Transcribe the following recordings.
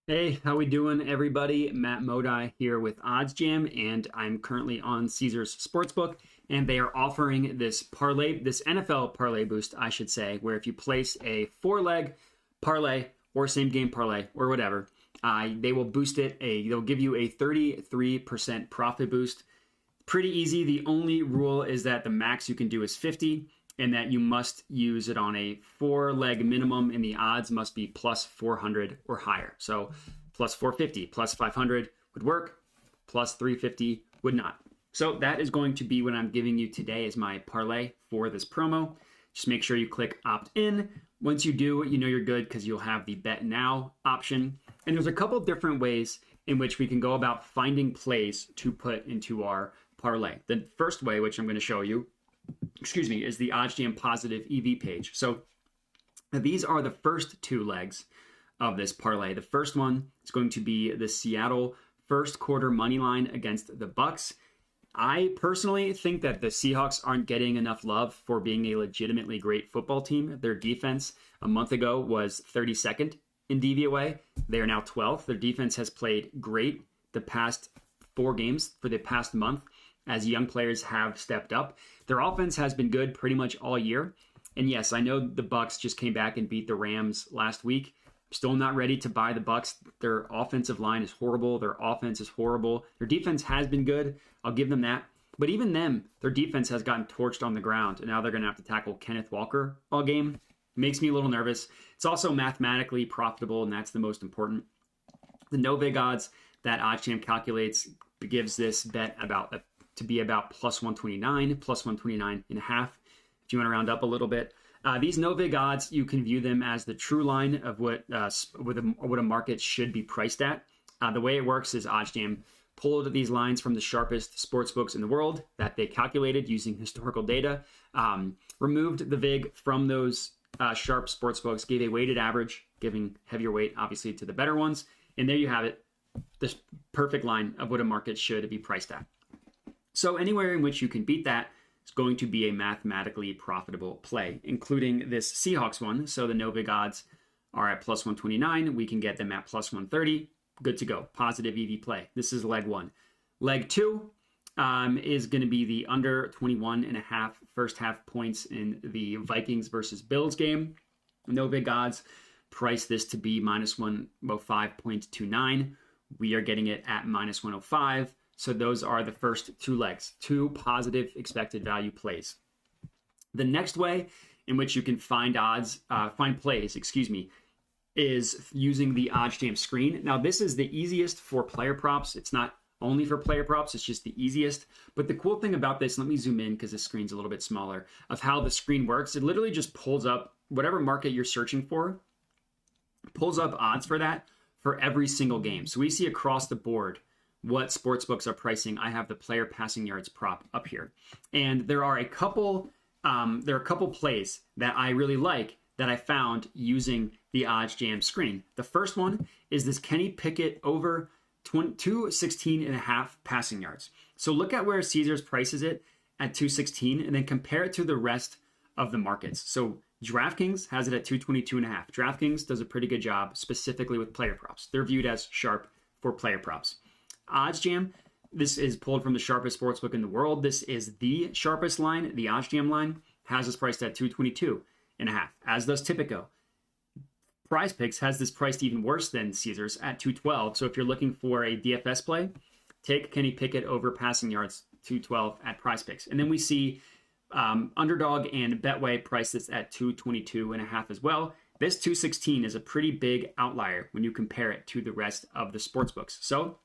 Hey, how we doing, everybody? Matt Modi here with OddsJam, and I'm currently on Caesars Sportsbook, and they are offering this parlay, this NFL parlay boost, I should say, where if you place a four-leg parlay or same-game parlay or whatever, they will boost it. They'll give you a 33% profit boost. Pretty easy. The only rule is that the max you can do is 50, and that you must use it on a four-leg minimum, and the odds must be plus 400 or higher. So plus 450, plus 500 would work, plus 350 would not. So that is going to be what I'm giving you today as my parlay for this promo. Just make sure you click opt in. Once you do, you know you're good because you'll have the bet now option. And there's a couple different ways in which we can go about finding plays to put into our parlay. The first way, which I'm going to show you, is the OddsJam Positive EV page. So these are the first two legs of this parlay. The first one is going to be the Seattle first quarter money line against the Bucks. I personally think that the Seahawks aren't getting enough love for being a legitimately great football team. Their defense a month ago was 32nd in DVOA. They are now 12th. Their defense has played great the past 4 games for the past month, as young players have stepped up. Their offense has been good pretty much all year. And yes, I know the Bucks just came back and beat the Rams last week. I'm still not ready to buy the Bucks. Their offensive line is horrible. Their offense is horrible. Their defense has been good. I'll give them that. But even them, their defense has gotten torched on the ground. And now they're going to have to tackle Kenneth Walker all game. It makes me a little nervous. It's also mathematically profitable, and that's the most important. The no-vig odds that OddsJam calculates gives this bet to be about plus 129, plus 129 and a half, if you want to round up a little bit. These no-vig odds, you can view them as the true line of what a market should be priced at. The way it works is OddsJam pulled these lines from the sharpest sportsbooks in the world that they calculated using historical data, removed the vig from those sharp sportsbooks, gave a weighted average, giving heavier weight, obviously, to the better ones. And there you have it, this perfect line of what a market should be priced at. So anywhere in which you can beat that is going to be a mathematically profitable play, including this Seahawks one. So the no-vig odds are at plus 129. We can get them at plus 130. Good to go. Positive EV play. This is leg one. Leg two is going to be the under 21.5 first half points in the Vikings versus Bills game. No-vig odds price this to be minus 105.29. We are getting it at minus 105. So those are the first two legs, two positive expected value plays. The next way in which you can find plays, is using the OddsJam screen. Now, this is the easiest for player props. It's not only for player props, it's just the easiest. But the cool thing about this, let me zoom in because the screen's a little bit smaller, of how the screen works. It literally just pulls up whatever market you're searching for, pulls up odds for that for every single game. So we see across the board what sportsbooks are pricing. I have the player passing yards prop up here. And there are a couple plays that I really like that I found using the OddsJam screen. The first one is this Kenny Pickett over 216.5 passing yards. So look at where Caesars prices it at 216 and then compare it to the rest of the markets. So DraftKings has it at 222.5. DraftKings does a pretty good job specifically with player props. They're viewed as sharp for player props. OddsJam, this is pulled from the sharpest sportsbook in the world. This is the sharpest line. The OddsJam line has this priced at 222.5, as does Tipico. PrizePicks has this priced even worse than Caesars at 212. So if you're looking for a DFS play, take Kenny Pickett over passing yards 212 at PrizePicks. And then we see Underdog and Betway price this at 222.5 as well. This 216 is a pretty big outlier when you compare it to the rest of the sportsbooks. So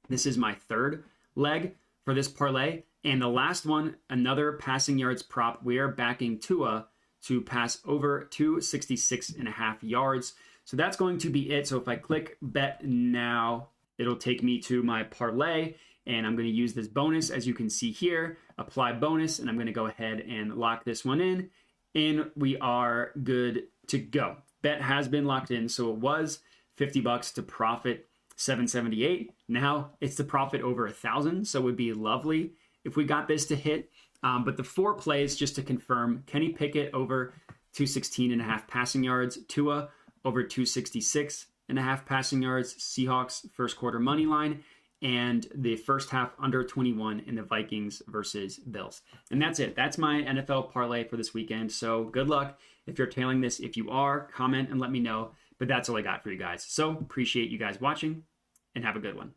this is my third leg for this parlay. And the last one, another passing yards prop. We are backing Tua to pass over 266.5 yards. So that's going to be it. So if I click bet now, it'll take me to my parlay. And I'm going to use this bonus, as you can see here, apply bonus. And I'm going to go ahead and lock this one in. And we are good to go. Bet has been locked in. So it was $50 to profit 778. Now it's to profit over 1,000. So it would be lovely if we got this to hit. But the 4 plays, just to confirm: Kenny Pickett over 216.5 passing yards, Tua over 266 4.5 passing yards, Seahawks first quarter money line, and the first half under 21 in the Vikings versus Bills. And that's it. That's my NFL parlay for this weekend. So good luck if you're tailing this. If you are, comment and let me know. But that's all I got for you guys. So appreciate you guys watching and have a good one.